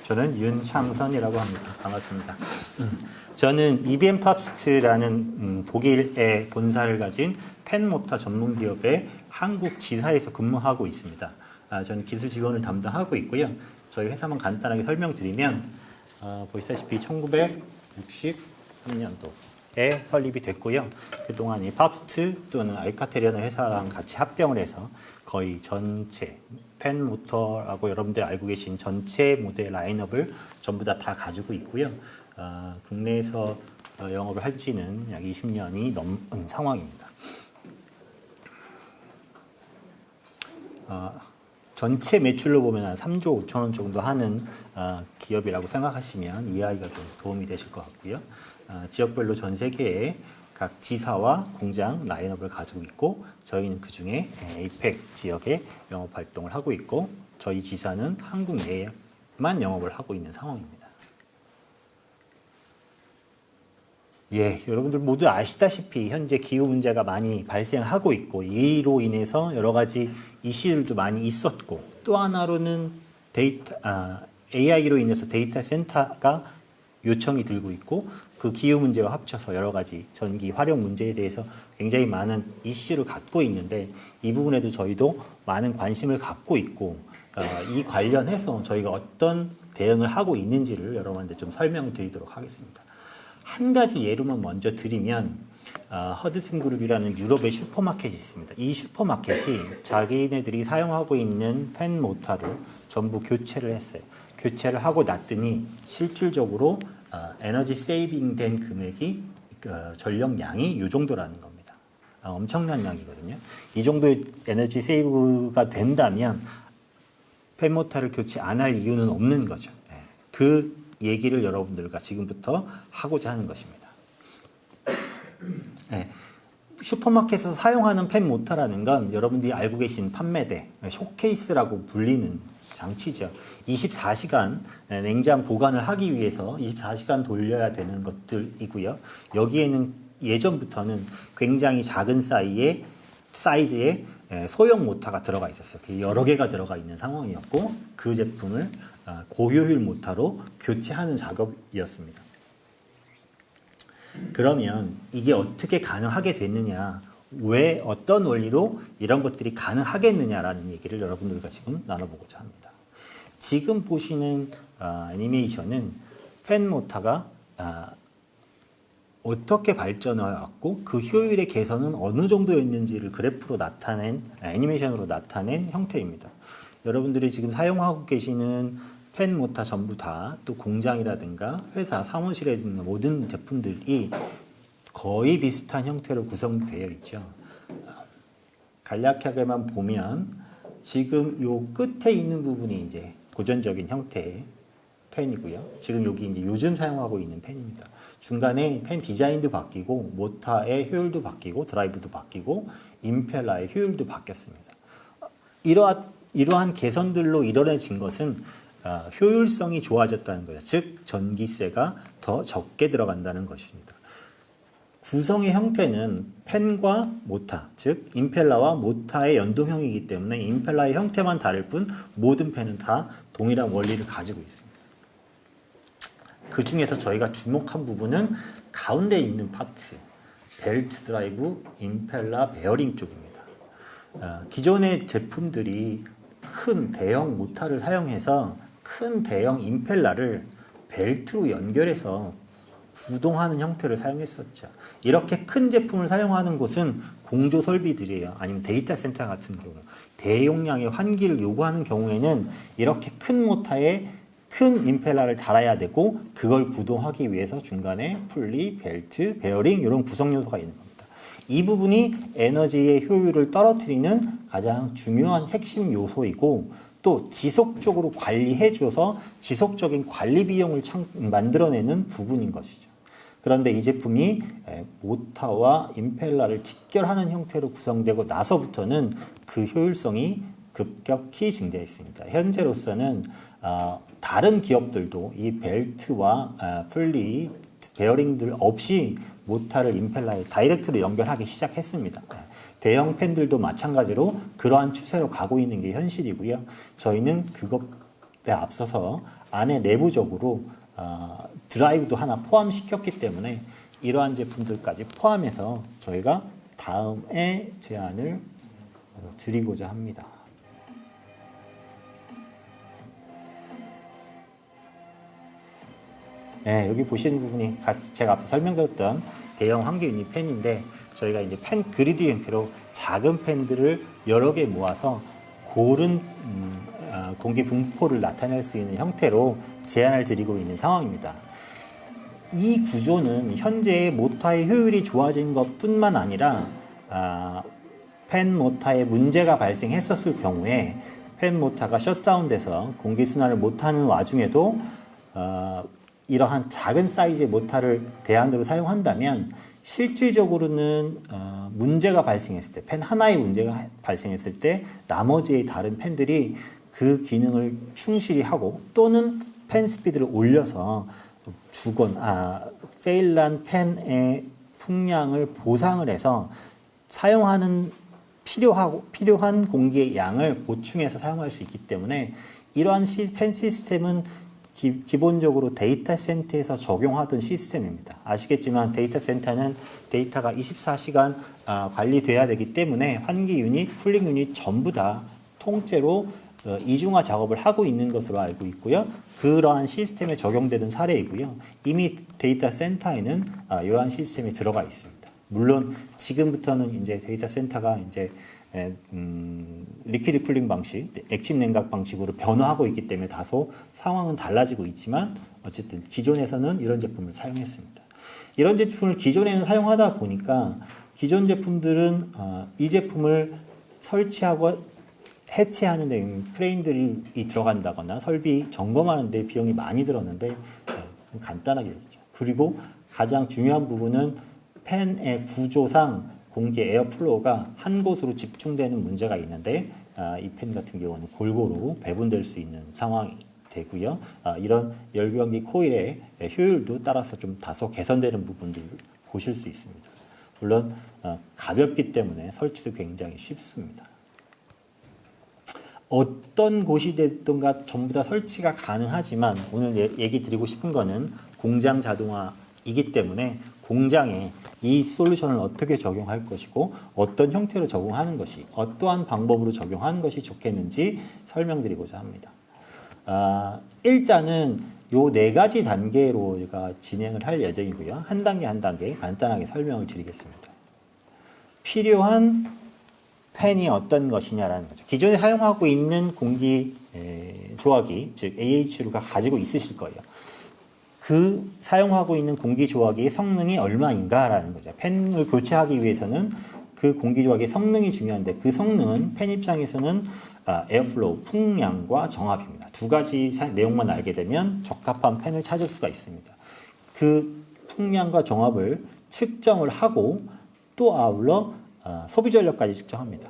저는 윤창선이라고 합니다. 반갑습니다. 저는 EBM 팝스트라는 독일의 본사를 가진 펜모터 전문 기업의 한국 지사에서 근무하고 있습니다. 저는 기술 지원을 담당하고 있고요. 저희 회사만 간단하게 설명드리면 보시다시피 1963년도에 설립이 됐고요. 그동안 이 팝스트 또는 알카텔이라는 회사랑 같이 합병을 해서 거의 전체 펜모터라고 여러분들 알고 계신 전체 모델 라인업을 전부 다 가지고 있고요. 국내에서 영업을 할 지는 약 20년이 넘은 상황입니다. 전체 매출로 보면 한 3조 5천 원 정도 하는 기업이라고 생각하시면 이해하기가 좀 도움이 되실 것 같고요. 지역별로 전 세계에 각 지사와 공장 라인업을 가지고 있고 저희는 그중에 에이펙 지역에 영업 활동을 하고 있고 저희 지사는 한국 내에만 영업을 하고 있는 상황입니다. 예, 여러분들 모두 아시다시피 현재 기후 문제가 많이 발생하고 있고 이로 인해서 여러 가지 이슈들도 많이 있었고 또 하나로는 AI로 인해서 데이터 센터가 요청이 들고 있고 그 기후 문제와 합쳐서 여러 가지 전기 활용 문제에 대해서 굉장히 많은 이슈를 갖고 있는데 이 부분에도 저희도 많은 관심을 갖고 있고 이 관련해서 저희가 어떤 대응을 하고 있는지를 여러분한테 좀 설명드리도록 하겠습니다. 한 가지 예로만 먼저 드리면 허드슨 그룹이라는 유럽의 슈퍼마켓이 있습니다. 이 슈퍼마켓이 자기네들이 사용하고 있는 펜 모터를 전부 교체를 했어요. 교체를 하고 놨더니 실질적으로 에너지 세이빙 된 금액이 전력량이 이 정도라는 겁니다. 엄청난 양이거든요. 이 정도의 에너지 세이브가 된다면 펜모터를 교체 안 할 이유는 없는 거죠. 그 얘기를 여러분들과 지금부터 하고자 하는 것입니다. 슈퍼마켓에서 사용하는 펜모터라는 건 여러분들이 알고 계신 판매대, 쇼케이스라고 불리는 장치죠. 24시간 냉장 보관을 하기 위해서 24시간 돌려야 되는 것들이고요. 여기에는 예전부터는 굉장히 작은 사이즈의 소형 모터가 들어가 있었어요. 여러 개가 들어가 있는 상황이었고 그 제품을 고효율 모터로 교체하는 작업이었습니다. 그러면 이게 어떻게 가능하게 됐느냐, 왜 어떤 원리로 이런 것들이 가능하겠느냐라는 얘기를 여러분들과 지금 나눠보고자 합니다. 지금 보시는 애니메이션은 펜 모터가 어떻게 발전해 왔고 그 효율의 개선은 어느 정도였는지를 그래프로 나타낸 애니메이션으로 나타낸 형태입니다. 여러분들이 지금 사용하고 계시는 펜 모터 전부 다 또 공장이라든가 회사 사무실에 있는 모든 제품들이 거의 비슷한 형태로 구성되어 있죠. 간략하게만 보면 지금 요 끝에 있는 부분이 이제 고전적인 형태의 펜이고요. 지금 여기 이제 요즘 사용하고 있는 펜입니다. 중간에 펜 디자인도 바뀌고 모터의 효율도 바뀌고 드라이브도 바뀌고 임펠러의 효율도 바뀌었습니다. 이러한 개선들로 이뤄내진 것은 효율성이 좋아졌다는 거예요. 즉 전기세가 더 적게 들어간다는 것입니다. 구성의 형태는 펜과 모터, 즉 임펠러와 모터의 연동형이기 때문에 임펠러의 형태만 다를 뿐 모든 펜은 다 동일한 원리를 가지고 있습니다. 그 중에서 저희가 주목한 부분은 가운데 있는 파트, 벨트 드라이브, 임펠러, 베어링 쪽입니다. 기존의 제품들이 큰 대형 모터를 사용해서 큰 대형 임펠러를 벨트로 연결해서 구동하는 형태를 사용했었죠. 이렇게 큰 제품을 사용하는 곳은 공조 설비들이에요. 아니면 데이터 센터 같은 경우 대용량의 환기를 요구하는 경우에는 이렇게 큰 모터에 큰 임펠러를 달아야 되고 그걸 구동하기 위해서 중간에 풀리, 벨트, 베어링 이런 구성 요소가 있는 겁니다. 이 부분이 에너지의 효율을 떨어뜨리는 가장 중요한 핵심 요소이고 또 지속적으로 관리해줘서 지속적인 관리 비용을 만들어내는 부분인 것이죠. 그런데 이 제품이 모터와 임펠러를 직결하는 형태로 구성되고 나서부터는 그 효율성이 급격히 증대했습니다. 현재로서는 다른 기업들도 이 벨트와 풀리, 베어링들 없이 모터를 임펠러에 다이렉트로 연결하기 시작했습니다. 대형 팬들도 마찬가지로 그러한 추세로 가고 있는 게 현실이고요. 저희는 앞서서 안에 내부적으로 드라이브도 하나 포함시켰기 때문에 이러한 제품들까지 포함해서 저희가 다음에 제안을 드리고자 합니다. 네, 여기 보시는 부분이 제가 앞서 설명드렸던 대형 환기 유닛 팬인데 저희가 이제 팬 그리드 형태로 작은 팬들을 여러 개 모아서 고른 공기 분포를 나타낼 수 있는 형태로 제안을 드리고 있는 상황입니다. 이 구조는 현재 모터의 효율이 좋아진 것뿐만 아니라 팬 모터에 문제가 발생했었을 경우에 팬 모터가 셧다운돼서 공기순환을 못하는 와중에도 이러한 작은 사이즈의 모터를 대안으로 사용한다면 실질적으로는 문제가 발생했을 때, 팬 하나의 문제가 발생했을 때 나머지의 다른 팬들이 그 기능을 충실히 하고 또는 팬 스피드를 올려서 페일난 팬의 풍량을 보상을 해서 사용하는 필요한 공기의 양을 보충해서 사용할 수 있기 때문에 이러한 팬 시스템은 기본적으로 데이터 센터에서 적용하던 시스템입니다. 아시겠지만 데이터 센터는 데이터가 24시간 관리돼야 되기 때문에 환기 유닛, 쿨링 유닛 전부 다 통째로 이중화 작업을 하고 있는 것으로 알고 있고요. 그러한 시스템에 적용되는 사례이고요. 이미 데이터 센터에는 이러한 시스템이 들어가 있습니다. 물론 지금부터는 이제 데이터 센터가 이제 리퀴드 쿨링 방식, 액침 냉각 방식으로 변화하고 있기 때문에 다소 상황은 달라지고 있지만 어쨌든 기존에서는 이런 제품을 사용했습니다. 이런 제품을 기존에는 사용하다 보니까 기존 제품들은 이 제품을 설치하고 해체하는 데 크레인들이 들어간다거나 설비 점검하는 데 비용이 많이 들었는데 간단하게 됐죠. 그리고 가장 중요한 부분은 팬의 구조상 공기 에어플로우가 한 곳으로 집중되는 문제가 있는데 이 팬 같은 경우는 골고루 배분될 수 있는 상황이 되고요. 이런 열변기 코일의 효율도 따라서 좀 다소 개선되는 부분들 보실 수 있습니다. 물론 가볍기 때문에 설치도 굉장히 쉽습니다. 어떤 곳이 됐든가 전부 다 설치가 가능하지만 오늘 얘기 드리고 싶은 거는 공장 자동화이기 때문에 공장에 이 솔루션을 어떻게 적용할 것이고 어떤 형태로 적용하는 것이 어떠한 방법으로 적용하는 것이 좋겠는지 설명드리고자 합니다. 일단은 요 4가지 단계로 제가 진행을 할 예정이고요. 한 단계 한 단계 간단하게 설명을 드리겠습니다. 필요한 팬이 어떤 것이냐라는 거죠. 기존에 사용하고 있는 공기 조화기, 즉 AHU가 가지고 있으실 거예요. 그 사용하고 있는 공기 조화기의 성능이 얼마인가라는 거죠. 팬을 교체하기 위해서는 그 공기 조화기의 성능이 중요한데 그 성능은 팬 입장에서는 에어플로우, 풍량과 정압입니다. 2가지 내용만 알게 되면 적합한 팬을 찾을 수가 있습니다. 그 풍량과 정압을 측정을 하고 또 아울러 소비 전력까지 측정합니다.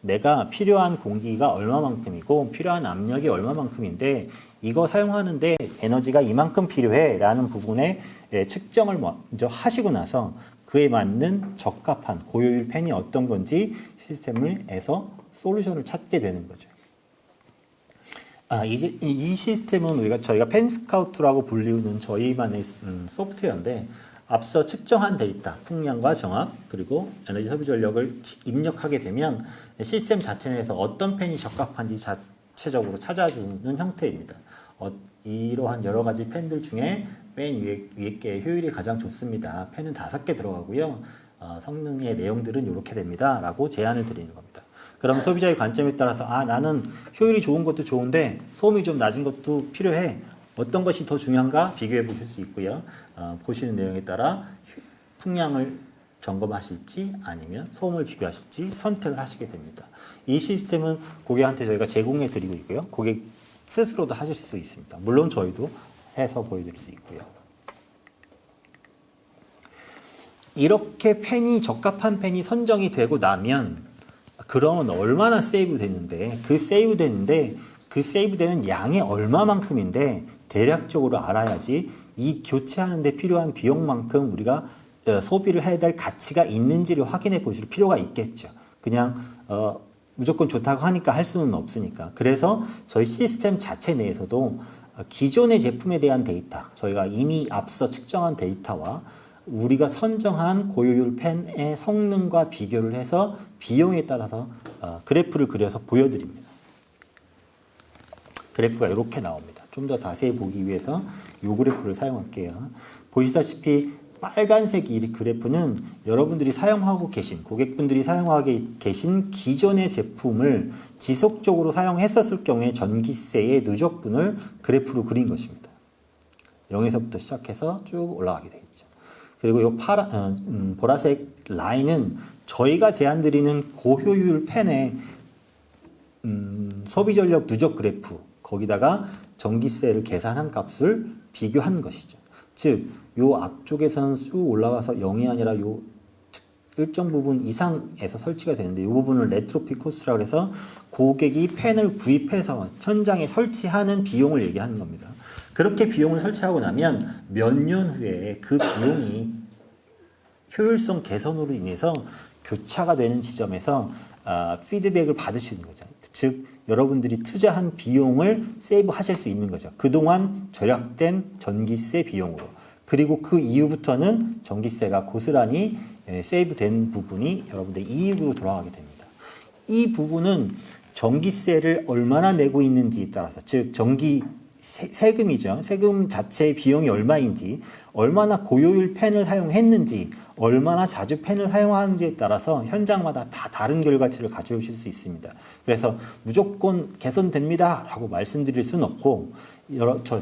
내가 필요한 공기가 얼마만큼이고 필요한 압력이 얼마만큼인데 이거 사용하는데 에너지가 이만큼 필요해 라는 부분에 측정을 먼저 하시고 나서 그에 맞는 적합한 고효율 팬이 어떤 건지 시스템에서 솔루션을 찾게 되는 거죠. 이제 이 시스템은 저희가 팬스카우트라고 불리우는 저희만의 소프트웨어인데 앞서 측정한 데이터, 풍량과 정압, 그리고 에너지 소비 전력을 입력하게 되면 시스템 자체 내에서 어떤 팬이 적합한지 자체적으로 찾아주는 형태입니다. 이러한 여러 가지 팬들 중에 맨 위에 게 효율이 가장 좋습니다. 팬은 5개 들어가고요. 성능의 내용들은 이렇게 됩니다. 라고 제안을 드리는 겁니다. 그럼 소비자의 관점에 따라서 나는 효율이 좋은 것도 좋은데 소음이 좀 낮은 것도 필요해. 어떤 것이 더 중요한가 비교해 보실 수 있고요. 보시는 내용에 따라 풍량을 점검하실지 아니면 소음을 비교하실지 선택을 하시게 됩니다. 이 시스템은 고객한테 저희가 제공해 드리고 있고요. 고객 스스로도 하실 수 있습니다. 물론 저희도 해서 보여드릴 수 있고요. 이렇게 적합한 팬이 선정이 되고 나면 그러면 얼마나 세이브 되는데 그 세이브되는 양이 얼마만큼인데 대략적으로 알아야지 이 교체하는 데 필요한 비용만큼 우리가 소비를 해야 될 가치가 있는지를 확인해 보실 필요가 있겠죠. 그냥 무조건 좋다고 하니까 할 수는 없으니까. 그래서 저희 시스템 자체 내에서도 기존의 제품에 대한 데이터, 저희가 이미 앞서 측정한 데이터와 우리가 선정한 고효율 펜의 성능과 비교를 해서 비용에 따라서 그래프를 그려서 보여드립니다. 그래프가 이렇게 나옵니다. 좀 더 자세히 보기 위해서 이 그래프를 사용할게요. 보시다시피 빨간색 이 그래프는 여러분들이 사용하고 계신, 고객분들이 사용하고 계신 기존의 제품을 지속적으로 사용했었을 경우에 전기세의 누적분을 그래프로 그린 것입니다. 0에서부터 시작해서 쭉 올라가게 되겠죠. 그리고 이 보라색 라인은 저희가 제안드리는 고효율 펜의 소비전력 누적 그래프, 거기다가 전기세를 계산한 값을 비교한 것이죠. 즉, 요 앞쪽에서는 쭉 올라가서 0이 아니라 요 일정 부분 이상에서 설치가 되는데 이 부분을 레트로핏 코스트라고 해서 고객이 펜을 구입해서 천장에 설치하는 비용을 얘기하는 겁니다. 그렇게 비용을 설치하고 나면 몇 년 후에 그 비용이 효율성 개선으로 인해서 교차가 되는 지점에서 피드백을 받으시는 거죠. 즉 여러분들이 투자한 비용을 세이브 하실 수 있는 거죠. 그동안 절약된 전기세 비용으로. 그리고 그 이후부터는 전기세가 고스란히 세이브된 부분이 여러분들 이익으로 돌아가게 됩니다. 이 부분은 전기세를 얼마나 내고 있는지에 따라서, 즉 세금이죠. 세금 자체의 비용이 얼마인지, 얼마나 고효율 펜을 사용했는지, 얼마나 자주 펜을 사용하는지에 따라서 현장마다 다 다른 결과치를 가져오실 수 있습니다. 그래서 무조건 개선됩니다 라고 말씀드릴 수는 없고,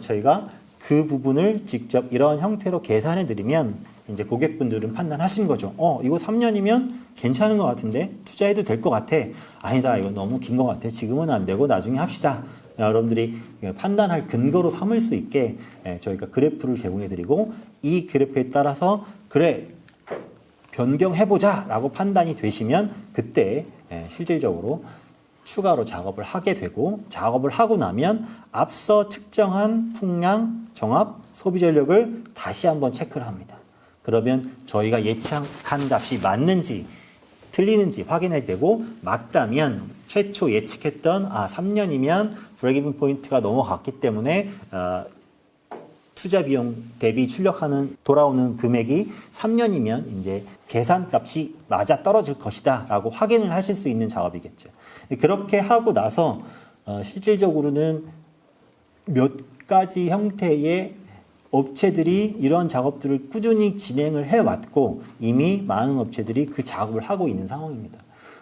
저희가 그 부분을 직접 이런 형태로 계산해 드리면 이제 고객분들은 판단하신 거죠. 이거 3년이면 괜찮은 것 같은데 투자해도 될 것 같아. 아니다, 이거 너무 긴 것 같아. 지금은 안 되고 나중에 합시다. 여러분들이 판단할 근거로 삼을 수 있게 저희가 그래프를 제공해 드리고, 이 그래프에 따라서 그래 변경해보자 라고 판단이 되시면 그때 실질적으로 추가로 작업을 하게 되고, 작업을 하고 나면 앞서 측정한 풍량, 정압, 소비 전력을 다시 한번 체크를 합니다. 그러면 저희가 예측한 값이 맞는지 틀리는지 확인해야 되고, 맞다면 최초 예측했던 3년이면 브레이크이븐 포인트가 넘어갔기 때문에 투자 비용 대비 출력하는 돌아오는 금액이 3년이면 이제 계산값이 맞아 떨어질 것이다 라고 확인을 하실 수 있는 작업이겠죠. 그렇게 하고 나서 실질적으로는 몇 가지 형태의 업체들이 이런 작업들을 꾸준히 진행을 해왔고, 이미 많은 업체들이 그 작업을 하고 있는 상황입니다.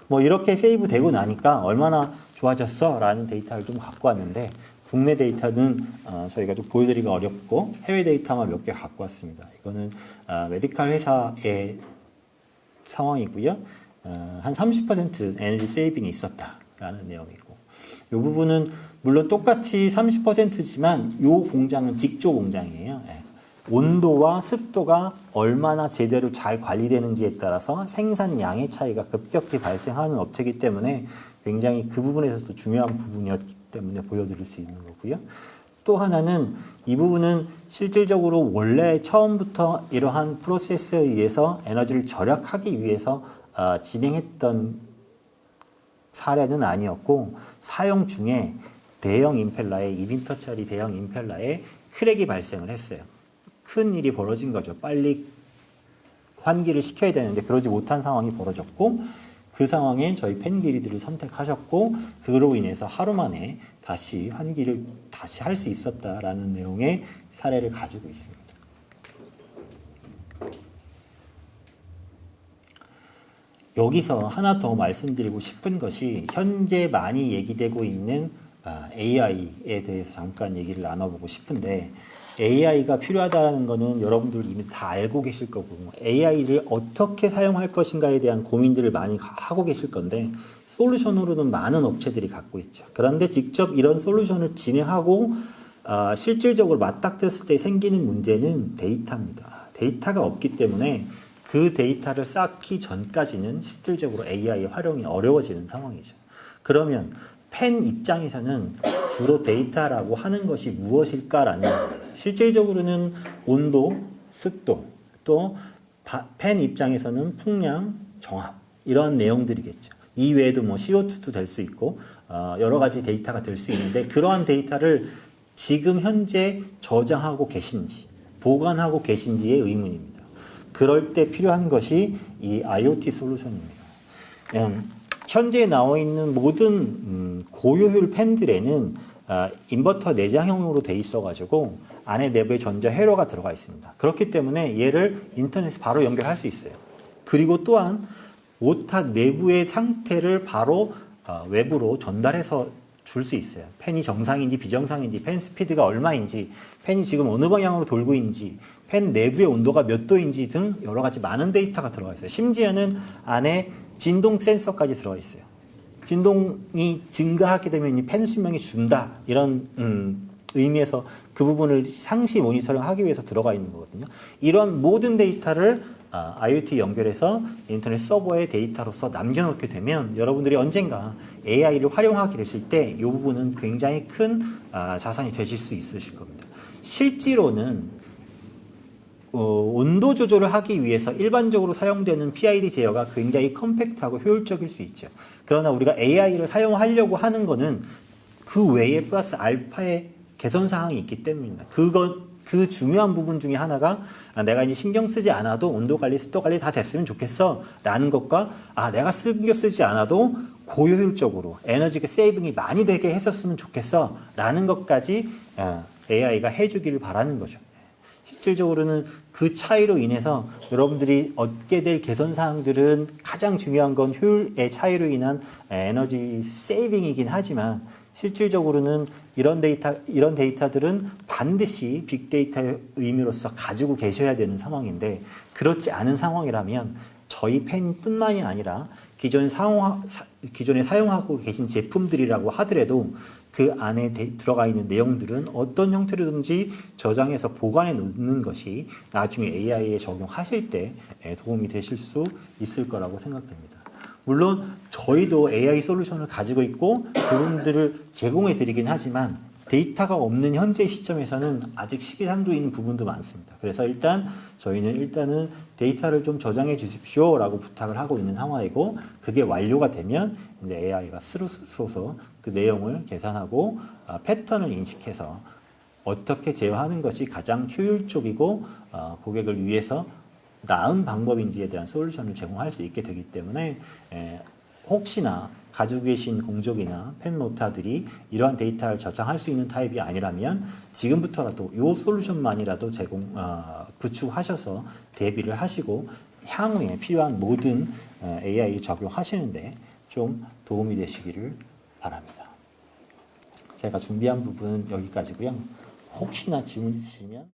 뭐 이렇게 세이브 되고 나니까 얼마나 좋아졌어 라는 데이터를 좀 갖고 왔는데, 국내 데이터는 저희가 좀 보여드리기가 어렵고 해외 데이터만 몇 개 갖고 왔습니다. 이거는 메디칼 회사의 상황이고요. 한 30% 에너지 세이빙이 있었다라는 내용이고, 이 부분은 물론 똑같이 30%지만 이 공장은 직조 공장이에요. 온도와 습도가 얼마나 제대로 잘 관리되는지에 따라서 생산량의 차이가 급격히 발생하는 업체이기 때문에 굉장히 그 부분에서도 중요한 부분이었기 때문에 보여드릴 수 있는 거고요. 또 하나는 이 부분은 실질적으로 원래 처음부터 이러한 프로세스에 의해서 에너지를 절약하기 위해서 진행했던 사례는 아니었고, 사용 중에 대형 임펠러에 2미터짜리 대형 임펠러에 크랙이 발생을 했어요. 큰 일이 벌어진 거죠. 빨리 환기를 시켜야 되는데 그러지 못한 상황이 벌어졌고, 그 상황에 저희 펜 길이들을 선택하셨고, 그로 인해서 하루 만에 다시 환기를 다시 할 수 있었다라는 내용의 사례를 가지고 있습니다. 여기서 하나 더 말씀드리고 싶은 것이, 현재 많이 얘기되고 있는 AI에 대해서 잠깐 얘기를 나눠보고 싶은데, AI가 필요하다는 것은 여러분들 이미 다 알고 계실 거고, AI를 어떻게 사용할 것인가에 대한 고민들을 많이 하고 계실 건데, 솔루션으로는 많은 업체들이 갖고 있죠. 그런데 직접 이런 솔루션을 진행하고 실질적으로 맞닥뜨렸을 때 생기는 문제는 데이터입니다. 데이터가 없기 때문에 그 데이터를 쌓기 전까지는 실질적으로 AI 활용이 어려워지는 상황이죠. 그러면 펜 입장에서는 주로 데이터라고 하는 것이 무엇일까라는, 실질적으로는 온도, 습도, 또 펜 입장에서는 풍량, 정압, 이런 내용들이겠죠. 이외에도 뭐 CO2도 될 수 있고 여러 가지 데이터가 될 수 있는데 그러한 데이터를 지금 현재 저장하고 계신지 보관하고 계신지의 의문입니다. 그럴 때 필요한 것이 이 IoT 솔루션입니다. 현재 나와 있는 모든 고효율 팬들에는 인버터 내장형으로 돼 있어가지고 안에 내부에 전자 회로가 들어가 있습니다. 그렇기 때문에 얘를 인터넷에 바로 연결할 수 있어요. 그리고 또한 오타 내부의 상태를 바로 외부로 전달해서 줄 수 있어요. 팬이 정상인지 비정상인지, 팬 스피드가 얼마인지, 팬이 지금 어느 방향으로 돌고 있는지, 팬 내부의 온도가 몇 도인지 등 여러 가지 많은 데이터가 들어가 있어요. 심지어는 안에 진동 센서까지 들어가 있어요. 진동이 증가하게 되면 이 팬 수명이 준다 이런 의미에서 그 부분을 상시 모니터링하기 위해서 들어가 있는 거거든요. 이런 모든 데이터를 IoT 연결해서 인터넷 서버의 데이터로서 남겨놓게 되면 여러분들이 언젠가 AI를 활용하게 되실 때 이 부분은 굉장히 큰 자산이 되실 수 있으실 겁니다. 실제로는 온도 조절을 하기 위해서 일반적으로 사용되는 PID 제어가 굉장히 컴팩트하고 효율적일 수 있죠. 그러나 우리가 AI를 사용하려고 하는 거는 그 외에 플러스 알파의 개선 사항이 있기 때문입니다. 그 중요한 부분 중에 하나가 내가 이제 신경 쓰지 않아도 온도 관리, 습도 관리 다 됐으면 좋겠어 라는 것과 내가 신경 쓰지 않아도 고효율적으로 에너지 세이빙이 많이 되게 했었으면 좋겠어 라는 것까지 AI가 해주기를 바라는 거죠. 실질적으로는 그 차이로 인해서 여러분들이 얻게 될 개선 사항들은 가장 중요한 건 효율의 차이로 인한 에너지 세이빙이긴 하지만 실질적으로는 이런 데이터들은 반드시 빅데이터의 의미로서 가지고 계셔야 되는 상황인데 그렇지 않은 상황이라면 저희 팬뿐만이 아니라 기존에 사용하고 계신 제품들이라고 하더라도 그 안에 들어가 있는 내용들은 어떤 형태로든지 저장해서 보관해 놓는 것이 나중에 AI에 적용하실 때 도움이 되실 수 있을 거라고 생각됩니다. 물론 저희도 AI 솔루션을 가지고 있고 그분들을 제공해 드리긴 하지만 데이터가 없는 현재 시점에서는 아직 시기상조인 부분도 많습니다. 그래서 저희는 데이터를 좀 저장해 주십시오라고 부탁을 하고 있는 상황이고 그게 완료가 되면 이제 AI가 스스로서 그 내용을 계산하고 패턴을 인식해서 어떻게 제어하는 것이 가장 효율적이고 고객을 위해서 나은 방법인지에 대한 솔루션을 제공할 수 있게 되기 때문에 혹시나 가지고 계신 공족이나 팬모타들이 이러한 데이터를 저장할 수 있는 타입이 아니라면 지금부터라도 이 솔루션만이라도 구축하셔서 대비를 하시고 향후에 필요한 모든 AI를 적용하시는데 좀 도움이 되시기를 바랍니다. 제가 준비한 부분은 여기까지고요. 혹시나 질문 있으시면